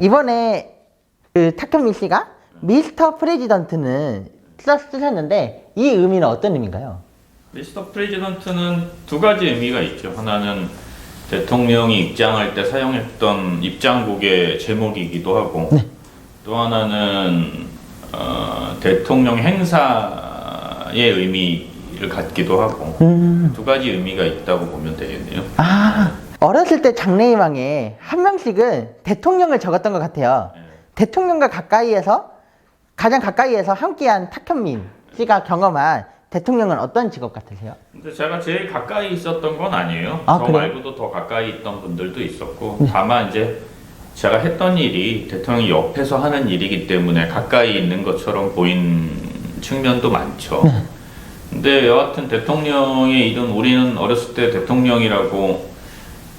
이번에 그 탁현민 씨가 미스터 프레지던트는 쓰셨는데 이 의미는 어떤 의미인가요? 미스터 프레지던트는 두 가지 의미가 있죠. 하나는 대통령이 입장할 때 사용했던 입장곡의 제목이기도 하고, 네. 또 하나는 대통령 행사의 의미를 갖기도 하고, 두 가지 의미가 있다고 보면 되겠네요. 아, 어렸을 때 장래희망에 한 명씩은 대통령을 적었던 것 같아요. 네. 대통령과 가장 가까이에서 함께한 탁현민 씨가 경험한 대통령은 어떤 직업 같으세요? 근데 제가 제일 가까이 있었던 건 아니에요. 아, 저 그래요? 말고도 더 가까이 있던 분들도 있었고, 다만 이제 제가 했던 일이 대통령이 옆에서 하는 일이기 때문에 가까이 있는 것처럼 보인 측면도 많죠. 근데 여하튼 대통령에 이른 우리는 어렸을 때 대통령이라고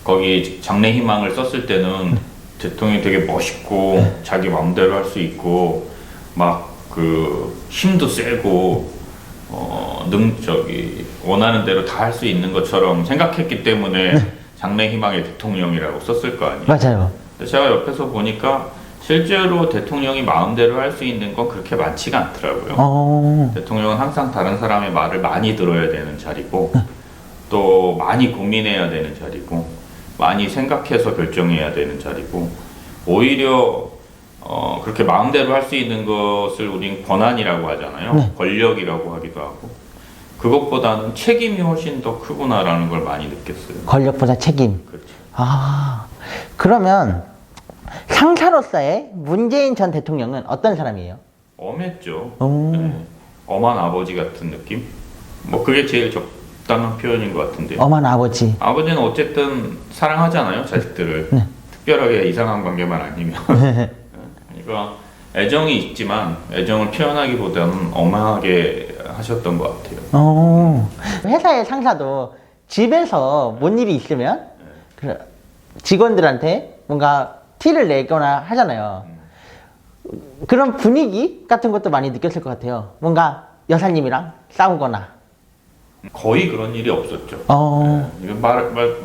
거기 장래희망을 썼을 때는 대통령이 되게 멋있고 자기 마음대로 할 수 있고 막 그 힘도 세고 원하는 대로 다 할 수 있는 것처럼 생각했기 때문에 장래희망의 대통령이라고 썼을 거 아니에요. 맞아요. 근데 제가 옆에서 보니까 실제로 대통령이 마음대로 할 수 있는 건 그렇게 많지가 않더라고요. 대통령은 항상 다른 사람의 말을 많이 들어야 되는 자리고, 또 많이 고민해야 되는 자리고, 많이 생각해서 결정해야 되는 자리고, 오히려 그렇게 마음대로 할 수 있는 것을 우린 권한이라고 하잖아요. 네. 권력이라고 하기도 하고, 그것보다는 책임이 훨씬 더 크구나라는 걸 많이 느꼈어요. 권력보다 책임. 그렇죠. 아, 그러면 상사로서의 문재인 전 대통령은 어떤 사람이에요? 엄했죠. 네. 엄한 아버지 같은 느낌? 뭐 그게 제일 적당한 표현인 것 같은데요. 엄한 아버지. 아버지는 어쨌든 사랑하잖아요, 자식들을. 네. 특별하게 이상한 관계만 아니면. 그러니까 애정이 있지만 애정을 표현하기보다는 엄하게 하셨던 것 같아요. 회사의 상사도 집에서 뭔 일이 있으면 그 직원들한테 뭔가 티를 내거나 하잖아요. 그런 분위기 같은 것도 많이 느꼈을 것 같아요. 뭔가 여사님이랑 싸우거나. 거의 그런 일이 없었죠. 이거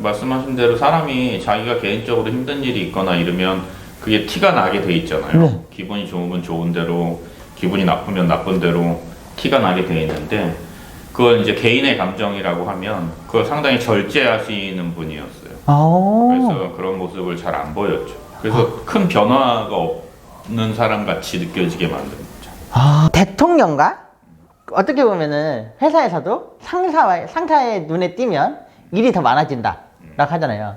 말씀하신 대로 사람이 자기가 개인적으로 힘든 일이 있거나 이러면 그게 티가 나게 돼 있잖아요. 네. 기분이 좋으면 좋은 대로, 기분이 나쁘면 나쁜 대로 티가 나게 돼 있는데, 그걸 이제 개인의 감정이라고 하면 그걸 상당히 절제하시는 분이었어요. 그래서 그런 모습을 잘 안 보였죠. 그래서 큰 변화가 없는 사람 같이 느껴지게 만든 거죠. 대통령과 어떻게 보면은 회사에서도 상사의 눈에 띄면 일이 더 많아진다 라고 하잖아요.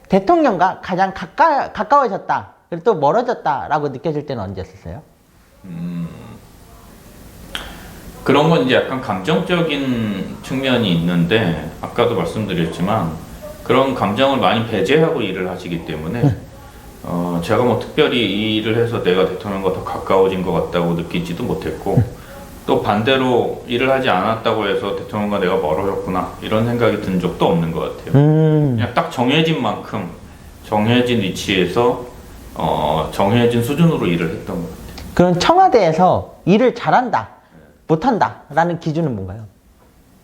대통령과 가장 가까워졌다 그리고 또 멀어졌다 라고 느껴질 때는 언제였어요? 그런 건 이제 약간 감정적인 측면이 있는데, 아까도 말씀드렸지만 그런 감정을 많이 배제하고 일을 하시기 때문에 제가 뭐 특별히 이 일을 해서 내가 대통령과 더 가까워진 것 같다고 느끼지도 못했고, 또 반대로 일을 하지 않았다고 해서 대통령과 내가 멀어졌구나 이런 생각이 든 적도 없는 것 같아요. 그냥 딱 정해진 만큼 정해진 위치에서 정해진 수준으로 일을 했던 것 같아요. 그럼 청와대에서 일을 잘한다 못한다 라는 기준은 뭔가요?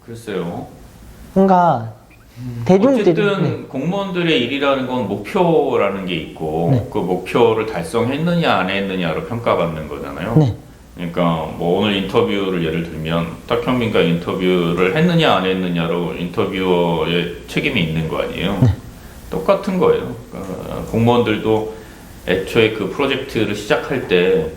글쎄요. 뭔가 대중들이 어쨌든 공무원들의 일이라는 건 목표라는 게 있고, 그 목표를 달성했느냐 안 했느냐로 평가받는 거잖아요. 네. 그러니까 뭐 오늘 인터뷰를 예를 들면 탁현민과 인터뷰를 했느냐 안 했느냐로 인터뷰어의 책임이 있는 거 아니에요. 똑같은 거예요. 그러니까 공무원들도 애초에 그 프로젝트를 시작할 때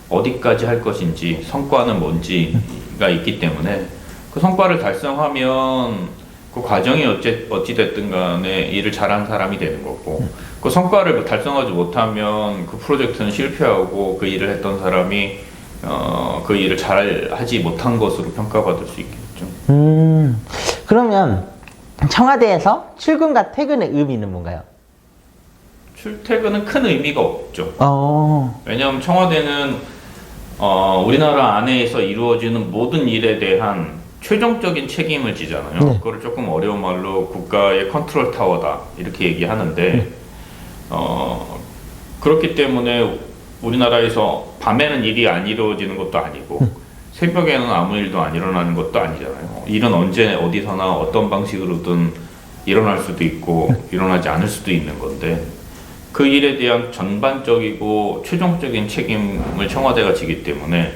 어디까지 할 것인지, 성과는 뭔지가 있기 때문에 그 성과를 달성하면 그 과정이 어찌됐든 간에 일을 잘한 사람이 되는 거고, 그 성과를 달성하지 못하면 그 프로젝트는 실패하고 그 일을 했던 사람이 그 일을 잘 하지 못한 것으로 평가받을 수 있겠죠. 그러면 청와대에서 출근과 퇴근의 의미는 뭔가요? 출퇴근은 큰 의미가 없죠. 왜냐하면 청와대는 우리나라 안에서 이루어지는 모든 일에 대한 최종적인 책임을 지잖아요. 그거를 조금 어려운 말로 국가의 컨트롤 타워다 이렇게 얘기하는데, 그렇기 때문에 우리나라에서 밤에는 일이 안 이루어지는 것도 아니고 새벽에는 아무 일도 안 일어나는 것도 아니잖아요. 일은 언제 어디서나 어떤 방식으로든 일어날 수도 있고 일어나지 않을 수도 있는 건데, 그 일에 대한 전반적이고 최종적인 책임을 청와대가 지기 때문에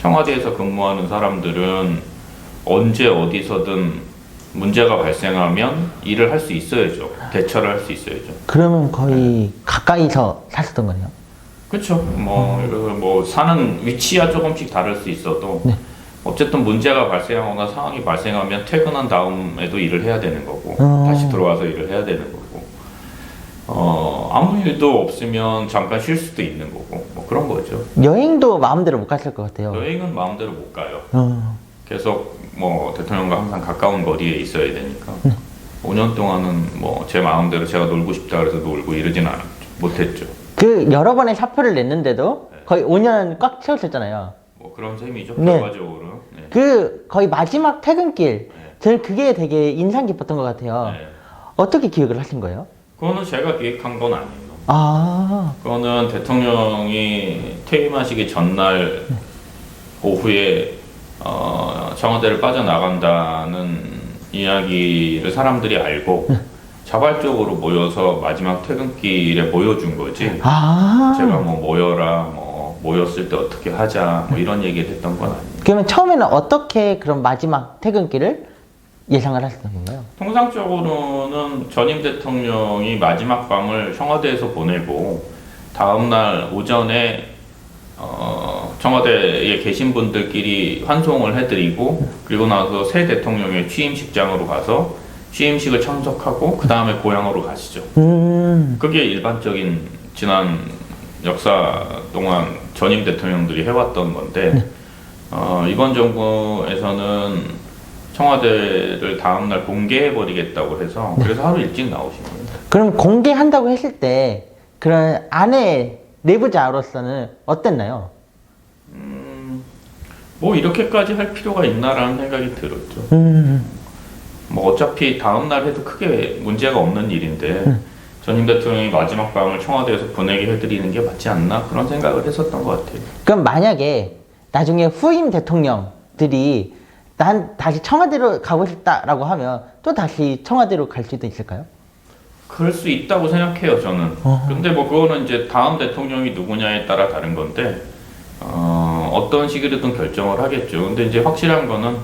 청와대에서 근무하는 사람들은 언제 어디서든 문제가 발생하면 일을 할 수 있어야죠. 대처를 할 수 있어야죠. 그러면 거의 가까이서 사셨던 거네요. 그렇죠. 뭐 사는 위치야 조금씩 다를 수 있어도 네. 어쨌든 문제가 발생하거나 상황이 발생하면 퇴근한 다음에도 일을 해야 되는 거고 다시 들어와서 일을 해야 되는 거고 아무 일도 없으면 잠깐 쉴 수도 있는 거고 뭐 그런 거죠. 여행도 마음대로 못 갔을 것 같아요. 여행은 마음대로 못 가요. 어. 계속 뭐 대통령과 항상 가까운 거리에 있어야 되니까 5년 동안은 뭐 제 마음대로 제가 놀고 싶다 그래서 놀고 이러진 못했죠. 그 여러 번의 사표를 냈는데도 거의 5년 꽉 채웠었잖아요. 뭐 그런 셈이죠. 네. 결과적으로. 네. 그 거의 마지막 퇴근길, 네. 저는 그게 되게 인상 깊었던 것 같아요. 네. 어떻게 기획을 하신 거예요? 그거는 제가 기획한 건 아니에요. 아, 그거는 대통령이 퇴임하시기 전날 오후에 청와대를 빠져나간다는 이야기를 사람들이 알고 자발적으로 모여서 마지막 퇴근길에 모여준 거지. 아. 제가 뭐 모여라, 뭐 모였을 때 어떻게 하자, 뭐 이런 얘기를 했던 건 아니에요. 그러면 처음에는 어떻게 그런 마지막 퇴근길을 예상을 하셨던 건가요? 통상적으로는 전임 대통령이 마지막 밤을 청와대에서 보내고 다음날 오전에 청와대에 계신 분들끼리 환송을 해드리고 그리고 나서 새 대통령의 취임식장으로 가서 취임식을 참석하고 그 다음에 고향으로 가시죠. 그게 일반적인 지난 역사 동안 전임 대통령들이 해왔던 건데 이번 정부에서는 청와대를 다음날 공개해버리겠다고 해서 그래서 하루 일찍 나오신 거예요. 그럼 공개한다고 했을 때 그런 안에 내부자로서는 어땠나요? 뭐 이렇게까지 할 필요가 있나라는 생각이 들었죠. 뭐 어차피 다음날 해도 크게 문제가 없는 일인데 전임 대통령이 마지막 밤을 청와대에서 보내게 해드리는 게 맞지 않나 그런 생각을 했었던 것 같아요. 그럼 만약에 나중에 후임 대통령들이 난 다시 청와대로 가고 싶다라고 하면 또 다시 청와대로 갈 수도 있을까요? 그럴 수 있다고 생각해요, 저는. 근데 뭐 그거는 이제 다음 대통령이 누구냐에 따라 다른 건데 어떤 식으로든 결정을 하겠죠. 근데 이제 확실한 거는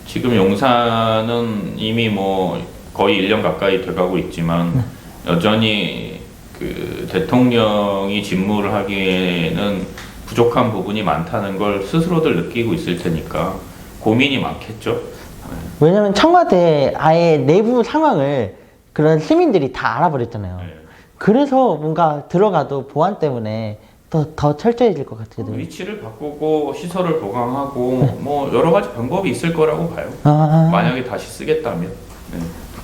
지금 용산은 이미 뭐 거의 1년 가까이 돼가고 있지만 여전히 그 대통령이 직무를 하기에는 부족한 부분이 많다는 걸 스스로들 느끼고 있을 테니까 고민이 많겠죠. 왜냐면 청와대 아예 내부 상황을 그런 시민들이 다 알아버렸잖아요. 네. 그래서 뭔가 들어가도 보안 때문에 더 철저해질 것 같거든요. 위치를 바꾸고 시설을 보강하고 뭐 여러 가지 방법이 있을 거라고 봐요. 아, 만약에 다시 쓰겠다면. 네.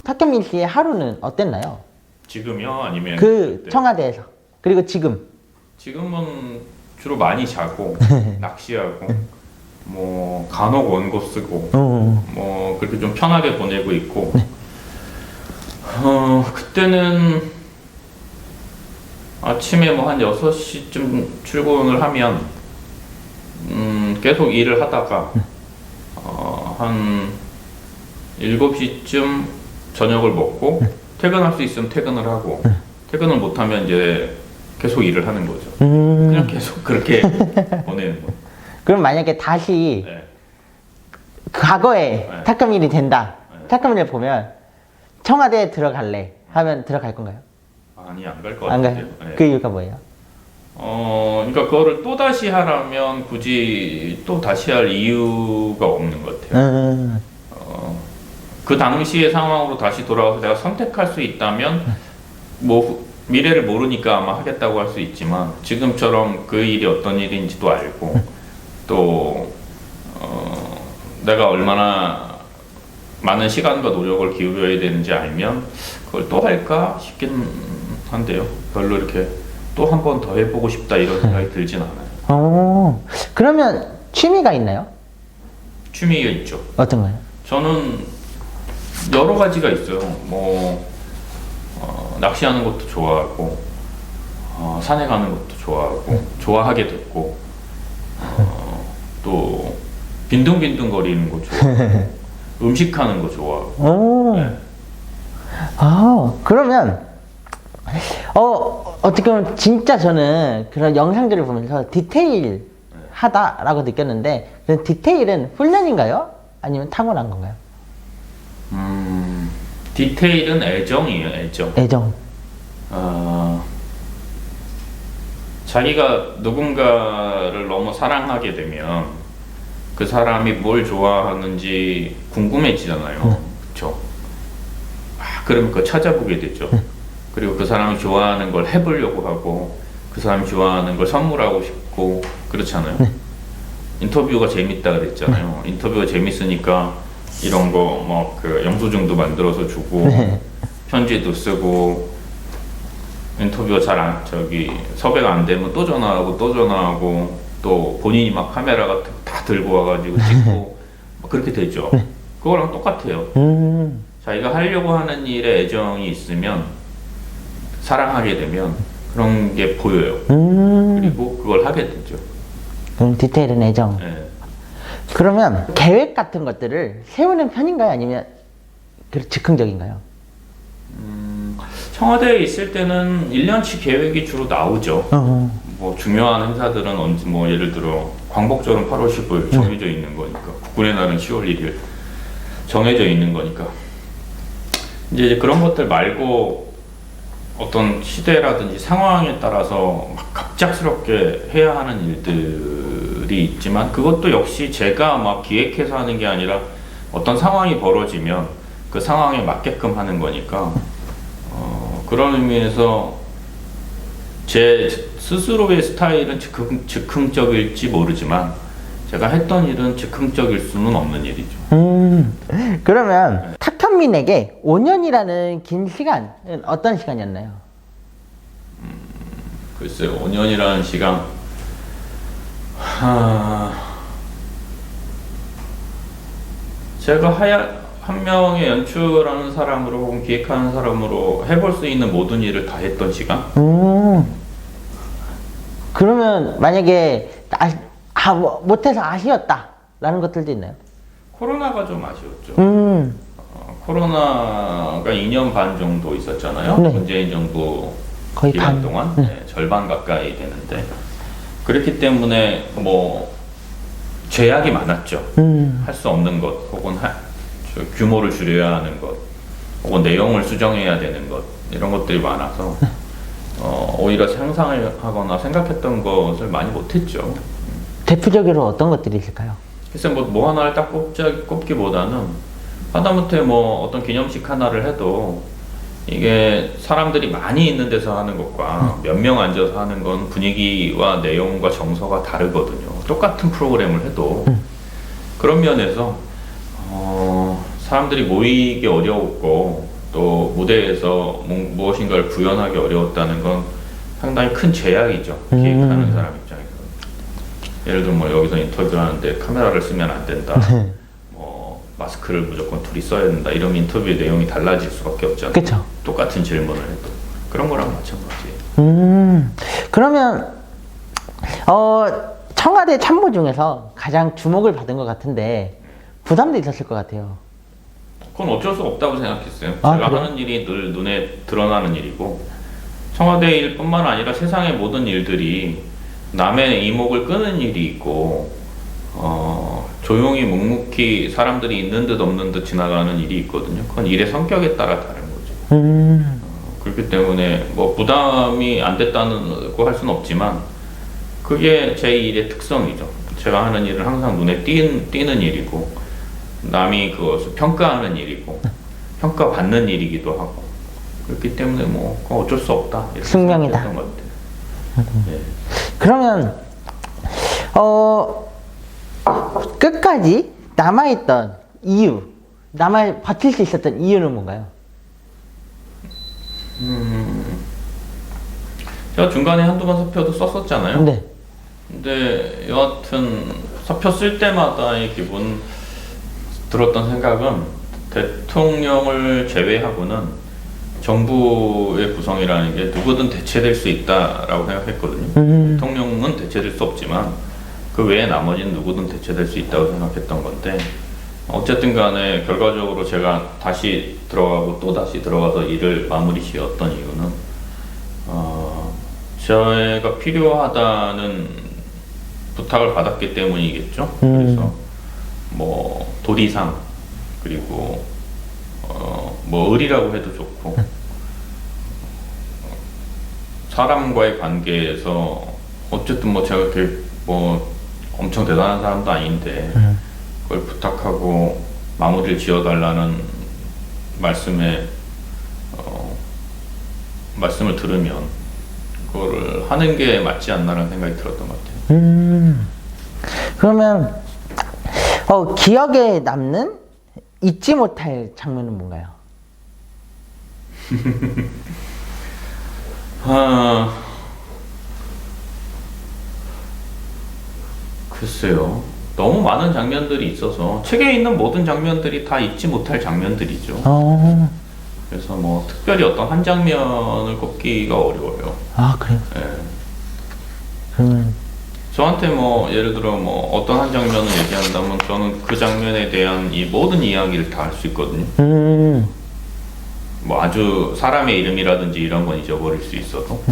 탁현민 씨의 하루는 어땠나요? 지금요? 아니면 그 그때? 청와대에서 그리고 지금 지금은 주로 많이 자고 낚시하고 뭐 간혹 원고 쓰고 뭐 그렇게 좀 편하게 보내고 있고 그때는 아침에 뭐 한 6시쯤 출근을 하면 계속 일을 하다가 한 7시쯤 저녁을 먹고 퇴근할 수 있으면 퇴근을 하고 퇴근을 못하면 이제 계속 일을 하는 거죠. 그냥 계속 그렇게 보내는 거예요. 그럼 만약에 다시 네. 과거에 네. 탁현민이 된다. 네. 탁현민을 보면 청와대에 들어갈래 하면 들어갈 건가요? 아니 안 갈 것 안 같아요. 가요? 네. 그 이유가 뭐예요? 그러니까 그거를 또 다시 하라면 굳이 또 다시 할 이유가 없는 것 같아요. 그 당시의 상황으로 다시 돌아와서 내가 선택할 수 있다면 뭐 미래를 모르니까 아마 하겠다고 할 수 있지만 지금처럼 그 일이 어떤 일인지도 알고 또 내가 얼마나 많은 시간과 노력을 기울여야 되는지 알면 그걸 또 할까 싶긴 한데요. 별로 이렇게 또 한 번 더 해보고 싶다 이런 생각이 들진 않아요. 그러면 취미가 있나요? 취미가 있죠. 어떤 거요? 저는 여러 가지가 있어요. 뭐 낚시하는 것도 좋아하고 산에 가는 것도 좋아하고 좋아하게 됐고 또 빈둥빈둥 거리는 거 좋아하고 음식하는 거 좋아하고 네. 그러면 어떻게 보면 진짜 저는 그런 영상들을 보면서 디테일하다라고 느꼈는데 그 디테일은 훈련인가요? 아니면 타고난 건가요? 디테일은 애정이에요, 애정. 애정. 자기가 누군가를 너무 사랑하게 되면 그 사람이 뭘 좋아하는지 궁금해지잖아요. 그렇죠? 그러면 그거 찾아보게 되죠. 그리고 그 사람이 좋아하는 걸 해보려고 하고 그 사람이 좋아하는 걸 선물하고 싶고 그렇잖아요. 인터뷰가 재밌다 그랬잖아요. 인터뷰가 재밌으니까 이런 거 뭐 그 영수증도 만들어서 주고 편지도 쓰고 인터뷰가 섭외가 안 되면 또 전화하고 또 본인이 막 카메라 같은 거 다 들고 와가지고 찍고 막 그렇게 되죠. 그거랑 똑같아요. 자기가 하려고 하는 일에 애정이 있으면 사랑하게 되면 그런 게 보여요. 그리고 그걸 하게 되죠. 디테일은 애정. 네. 그러면 계획 같은 것들을 세우는 편인가요? 아니면 즉흥적인가요? 청와대에 있을 때는 1년치 계획이 주로 나오죠. 뭐 중요한 행사들은 뭐 예를 들어 광복절은 8월 15일 정해져 있는 거니까, 국군의 날은 10월 1일 정해져 있는 거니까. 이제 그런 것들 말고 어떤 시대라든지 상황에 따라서 막 갑작스럽게 해야 하는 일들이 있지만, 그것도 역시 제가 막 기획해서 하는 게 아니라 어떤 상황이 벌어지면 그 상황에 맞게끔 하는 거니까, 그런 의미에서 제 스스로의 스타일은 즉흥적일지 모르지만 제가 했던 일은 즉흥적일 수는 없는 일이죠. 그러면 탁현민에게 5년이라는 긴 시간은 어떤 시간이었나요? 글쎄요, 5년이라는 시간, 제가 한 명의 연출하는 사람으로 혹은 기획하는 사람으로 해볼 수 있는 모든 일을 다 했던 시간? 그러면 만약에 못해서 아쉬웠다라는 것들도 있나요? 코로나가 좀 아쉬웠죠. 코로나가 2년 반 정도 있었잖아요. 네. 문재인 정부 거의 기간 반. 동안 네. 절반 가까이 되는데, 그렇기 때문에 뭐 제약이 많았죠. 할 수 없는 것, 혹은 규모를 줄여야 하는 것, 혹은 내용을 수정해야 되는 것, 이런 것들이 많아서 오히려 상상을 하거나 생각했던 것을 많이 못했죠. 대표적으로 어떤 것들이 있을까요? 글쎄 뭐 하나를 딱 꼽기보다는 하다못해 뭐 어떤 기념식 하나를 해도 이게 사람들이 많이 있는 데서 하는 것과 몇 명 앉아서 하는 건 분위기와 내용과 정서가 다르거든요. 똑같은 프로그램을 해도. 그런 면에서 사람들이 모이기 어려웠고, 또 무대에서 무엇인가를 구현하기 어려웠다는 건 상당히 큰 제약이죠. 기획하는 사람 입장에서. 예를 들면 뭐 여기서 인터뷰를 하는데 카메라를 쓰면 안 된다. 뭐 마스크를 무조건 둘이 써야 된다. 이러면 인터뷰의 내용이 달라질 수밖에 없잖아요. 그쵸. 똑같은 질문을 해도. 그런 거랑 마찬가지예요. 그러면 청와대 참모 중에서 가장 주목을 받은 것 같은데 부담도 있었을 것 같아요. 그건 어쩔 수 없다고 생각했어요. 아, 제가 그래요? 하는 일이 늘 눈에 드러나는 일이고, 청와대 일뿐만 아니라 세상의 모든 일들이 남의 이목을 끄는 일이 있고, 조용히 묵묵히 사람들이 있는 듯 없는 듯 지나가는 일이 있거든요. 그건 일의 성격에 따라 다른 거죠. 그렇기 때문에 뭐 부담이 안 됐다고 할 수는 없지만, 그게 제 일의 특성이죠. 제가 하는 일은 항상 눈에 띄는 일이고, 남이 그것을 평가하는 일이고, 평가받는 일이기도 하고, 그렇기 때문에 뭐 그건 어쩔 수 없다, 이렇게 숙명이다. 생각했던 것 같아요. 네. 그러면 끝까지 남아있던 이유, 버틸 수 있었던 이유는 뭔가요? 제가 중간에 한두 번 사표도 썼었잖아요. 네. 근데 여하튼 사표 쓸 때마다의 들었던 생각은, 대통령을 제외하고는 정부의 구성이라는 게 누구든 대체될 수 있다라고 생각했거든요. 대통령은 대체될 수 없지만 그 외에 나머지는 누구든 대체될 수 있다고 생각했던 건데, 어쨌든 간에 결과적으로 제가 다시 들어가고 또 다시 들어가서 일을 마무리 지었던 이유는 제가 필요하다는 부탁을 받았기 때문이겠죠. 그래서 뭐 도리상 그리고 뭐 을이라고 해도 좋고 사람과의 관계에서 어쨌든 뭐 제가 그렇게 뭐 엄청 대단한 사람도 아닌데 그걸 부탁하고 마무리를 지어달라는 말씀을 들으면 그거를 하는 게 맞지 않나라는 생각이 들었던 것 같아요. 그러면 기억에 남는 잊지 못할 장면은 뭔가요? 글쎄요. 너무 많은 장면들이 있어서 책에 있는 모든 장면들이 다 잊지 못할 장면들이죠. 그래서 뭐 특별히 어떤 한 장면을 꼽기가 어려워요. 아, 그래요? 예. 그러면 저한테 뭐 예를 들어 뭐 어떤 한 장면을 얘기한다면 저는 그 장면에 대한 이 모든 이야기를 다 할 수 있거든요. 뭐 아주 사람의 이름이라든지 이런 건 잊어버릴 수 있어도.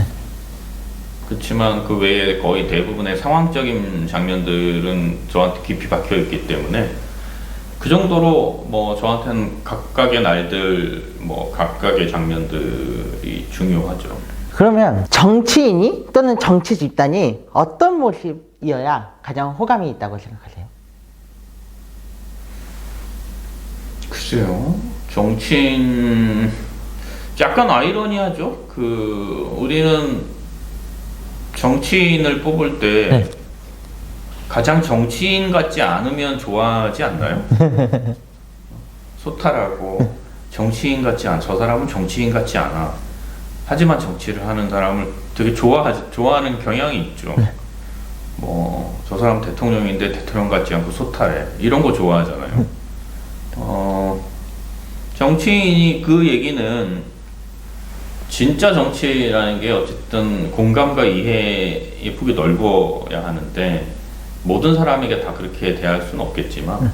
그렇지만 그 외에 거의 대부분의 상황적인 장면들은 저한테 깊이 박혀 있기 때문에 그 정도로 뭐 저한테는 각각의 날들 뭐 각각의 장면들이 중요하죠. 그러면 정치인이 또는 정치 집단이 어떤 모습이어야 가장 호감이 있다고 생각하세요? 글쎄요. 정치인 약간 아이러니하죠. 우리는 정치인을 뽑을 때 네. 가장 정치인 같지 않으면 좋아하지 않나요? 소탈하고 정치인 같지 않아. 저 사람은 정치인 같지 않아. 하지만 정치를 하는 사람을 되게 좋아하는 경향이 있죠. 뭐 저 사람 대통령인데 대통령 같지 않고 소탈해. 이런 거 좋아하잖아요. 정치인이 그 얘기는 진짜 정치라는 게 어쨌든 공감과 이해의 폭이 넓어야 하는데 모든 사람에게 다 그렇게 대할 수는 없겠지만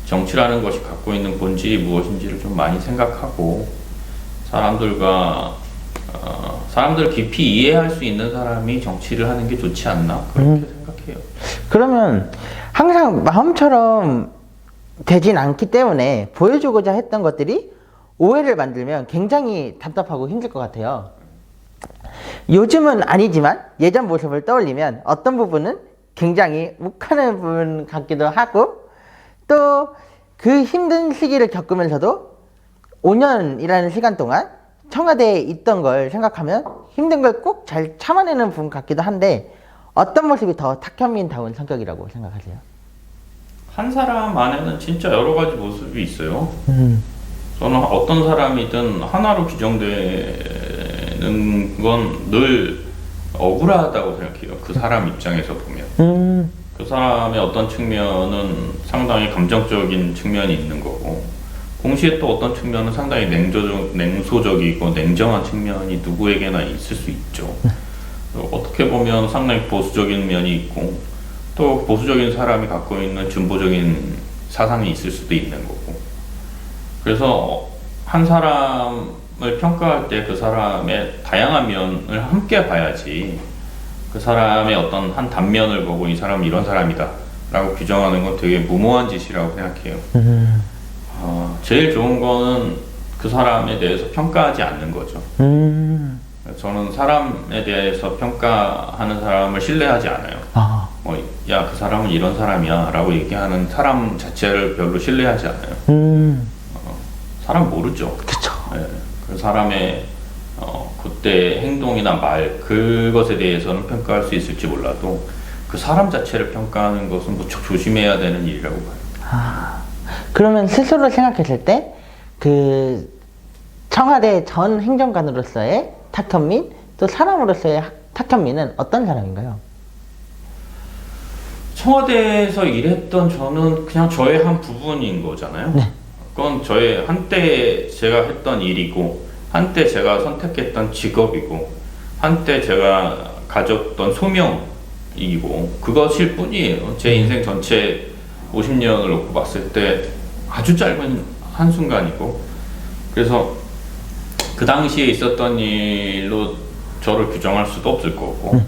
정치라는 것이 갖고 있는 본질이 무엇인지를 좀 많이 생각하고 사람들을 깊이 이해할 수 있는 사람이 정치를 하는 게 좋지 않나 그렇게 생각해요. 그러면 항상 마음처럼 되진 않기 때문에 보여주고자 했던 것들이 오해를 만들면 굉장히 답답하고 힘들 것 같아요. 요즘은 아니지만 예전 모습을 떠올리면 어떤 부분은 굉장히 욱하는 부분 같기도 하고 또 그 힘든 시기를 겪으면서도 5년이라는 시간 동안 청와대에 있던 걸 생각하면 힘든 걸 꼭 잘 참아내는 분 같기도 한데 어떤 모습이 더 탁현민다운 성격이라고 생각하세요? 한 사람 안에는 진짜 여러 가지 모습이 있어요. 저는 어떤 사람이든 하나로 규정되는 건 늘 억울하다고 생각해요. 그 사람 입장에서 보면. 그 사람의 어떤 측면은 상당히 감정적인 측면이 있는 거고 동시에 또 어떤 측면은 상당히 냉소적이고 냉정한 측면이 누구에게나 있을 수 있죠. 어떻게 보면 상당히 보수적인 면이 있고 또 보수적인 사람이 갖고 있는 진보적인 사상이 있을 수도 있는 거고 그래서 한 사람을 평가할 때 그 사람의 다양한 면을 함께 봐야지 그 사람의 어떤 한 단면을 보고 이 사람은 이런 사람이다 라고 규정하는 건 되게 무모한 짓이라고 생각해요. 제일 좋은 거는 그 사람에 대해서 평가하지 않는 거죠. 저는 사람에 대해서 평가하는 사람을 신뢰하지 않아요. 야, 그 사람은 이런 사람이야 라고 얘기하는 사람 자체를 별로 신뢰하지 않아요. 사람 모르죠. 그쵸. 네, 그 사람의 그때 행동이나 말 그것에 대해서는 평가할 수 있을지 몰라도 그 사람 자체를 평가하는 것은 무척 조심해야 되는 일이라고 봐요. 그러면 스스로 생각했을 때 그 청와대 전 행정관으로서의 탁현민 또 사람으로서의 탁현민은 어떤 사람인가요? 청와대에서 일했던 저는 그냥 저의 한 부분인 거잖아요. 네. 그건 저의 한때 제가 했던 일이고 한때 제가 선택했던 직업이고 한때 제가 가졌던 소명이고 그것일 뿐이에요. 제 인생 전체 50년을 놓고 봤을 때 아주 짧은 한순간이고 그래서 그 당시에 있었던 일로 저를 규정할 수도 없을 거고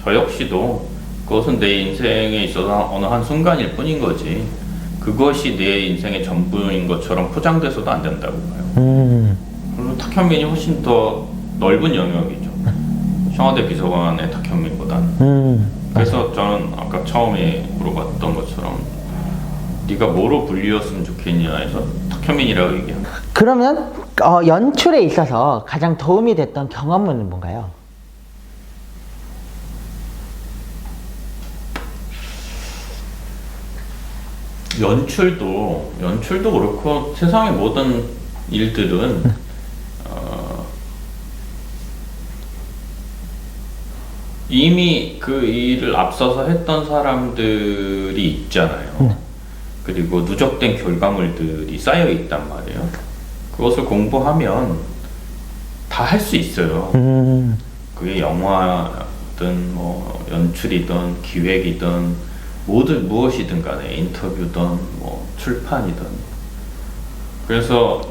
저 역시도 그것은 내 인생에 있어서 어느 한 순간일 뿐인 거지 그것이 내 인생의 전부인 것처럼 포장돼서도 안 된다고 봐요. 물론 탁현민이 훨씬 더 넓은 영역이죠. 청와대 비서관의 탁현민보다는. 그래서 저는 아까 처음에 물어봤던 것처럼 네가 뭐로 불리웠으면 좋겠냐 해서 탁현민이라고 얘기합니다. 그러면 연출에 있어서 가장 도움이 됐던 경험은 뭔가요? 연출도 그렇고 세상의 모든 일들은 이미 그 일을 앞서서 했던 사람들이 있잖아요. 그리고 누적된 결과물들이 쌓여 있단 말이에요. 그것을 공부하면 다 할 수 있어요. 그게 영화든 뭐 연출이든 기획이든 무엇이든 간에 인터뷰든 뭐 출판이든 그래서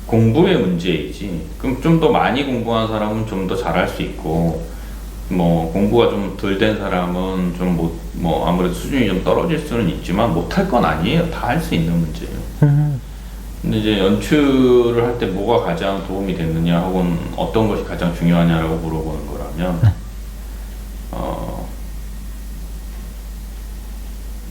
공부의 문제이지 그럼 좀 더 많이 공부한 사람은 좀 더 잘할 수 있고 뭐 공부가 좀 덜 된 사람은 좀 뭐 아무래도 수준이 좀 떨어질 수는 있지만 못할 건 아니에요. 다 할 수 있는 문제예요. 근데 이제 연출을 할 때 뭐가 가장 도움이 됐느냐 혹은 어떤 것이 가장 중요하냐라고 물어보는 거라면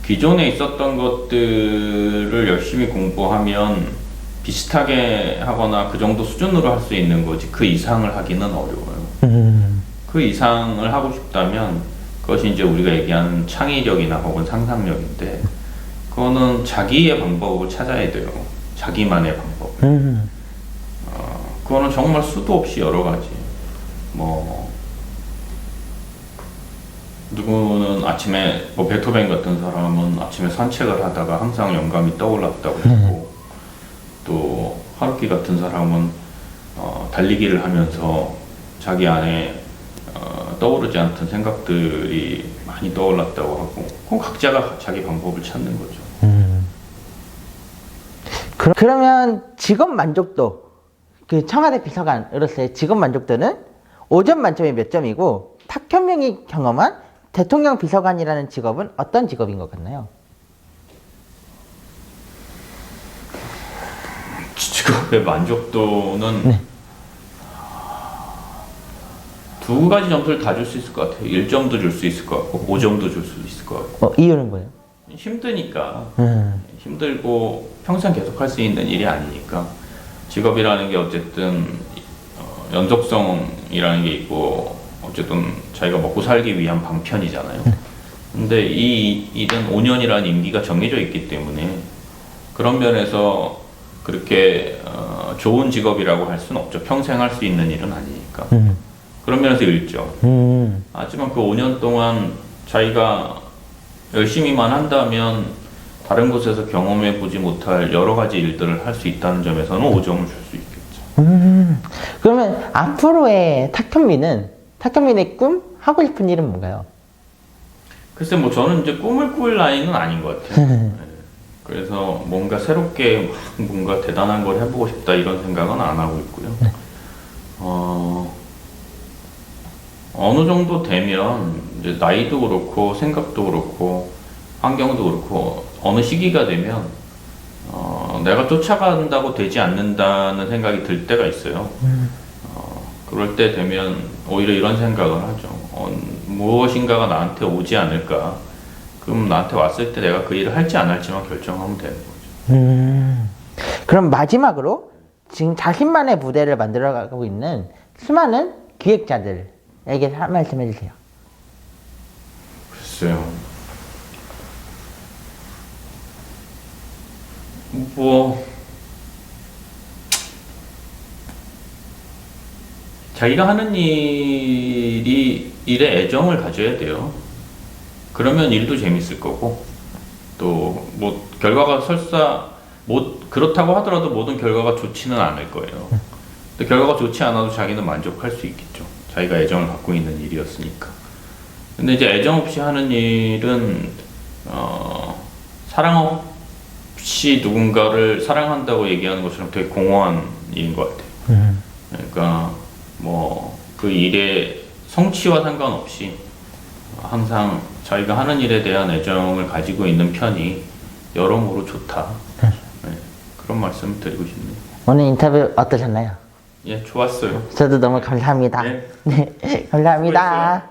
기존에 있었던 것들을 열심히 공부하면 비슷하게 하거나 그 정도 수준으로 할 수 있는 거지 그 이상을 하기는 어려워요. 그 이상을 하고 싶다면 그것이 이제 우리가 얘기하는 창의력이나 혹은 상상력인데 그거는 자기의 방법을 찾아야 돼요. 자기만의 방법을. 그거는 정말 수도 없이 여러 가지. 뭐 누구는 아침에 뭐 베토벤 같은 사람은 아침에 산책을 하다가 항상 영감이 떠올랐다고 했고 또 하루키 같은 사람은 달리기를 하면서 자기 안에 떠오르지 않던 생각들이 많이 떠올랐다고 하고 그건 각자가 자기 방법을 찾는 거죠. 그러면 직업 만족도 그 청와대 비서관으로서의 직업 만족도는 5점 만점에 몇 점이고 탁현민이 경험한 대통령 비서관이라는 직업은 어떤 직업인 것 같나요? 직업의 만족도는 두 가지 점수를 다 줄 수 있을 것 같아요. 1점도 줄 수 있을 것 같고 5점도 줄 수 있을 것 같고 이유는 뭐예요? 힘드니까 힘들고 평생 계속 할 수 있는 일이 아니니까 직업이라는 게 어쨌든 연속성이라는 게 있고 어쨌든 자기가 먹고 살기 위한 방편이잖아요. 근데 이 일은 5년이라는 임기가 정해져 있기 때문에 그런 면에서 그렇게 좋은 직업이라고 할 수는 없죠. 평생 할 수 있는 일은 아니니까. 그런 면에서 1점. 하지만 그 5년 동안 자기가 열심히만 한다면 다른 곳에서 경험해 보지 못할 여러 가지 일들을 할 수 있다는 점에서는 5점을 줄 수 있겠죠. 그러면 앞으로의 탁현민의 꿈? 하고 싶은 일은 뭔가요? 글쎄 뭐 저는 이제 꿈을 꾸을 나이는 아닌 것 같아요. 네. 그래서 뭔가 새롭게 뭔가 대단한 걸 해보고 싶다 이런 생각은 안 하고 있고요. 어느 정도 되면 이제 나이도 그렇고 생각도 그렇고 환경도 그렇고 어느 시기가 되면 내가 쫓아간다고 되지 않는다는 생각이 들 때가 있어요. 그럴 때 되면 오히려 이런 생각을 하죠. 무엇인가가 나한테 오지 않을까. 그럼 나한테 왔을 때 내가 그 일을 할지 안 할지만 결정하면 되는 거죠. 그럼 마지막으로 지금 자신만의 무대를 만들어가고 있는 수많은 기획자들에게 한 말씀 해주세요. 글쎄요. 뭐 자기가 하는 일에 애정을 가져야 돼요. 그러면 일도 재밌을 거고 또 뭐 결과가 설사 그렇다고 하더라도 모든 결과가 좋지는 않을 거예요. 근데 결과가 좋지 않아도 자기는 만족할 수 있겠죠. 자기가 애정을 갖고 있는 일이었으니까. 근데 이제 애정 없이 하는 일은 사랑 없이 누군가를 사랑한다고 얘기하는 것처럼 되게 공허한 일인 것 같아요. 그러니까 뭐 그 일의 성취와 상관없이 항상 자기가 하는 일에 대한 애정을 가지고 있는 편이 여러모로 좋다. 네, 그런 말씀 드리고 싶네요. 오늘 인터뷰 어떠셨나요? 예, 좋았어요. 저도 너무 감사합니다. 네. 네, 감사합니다. 수고했어요.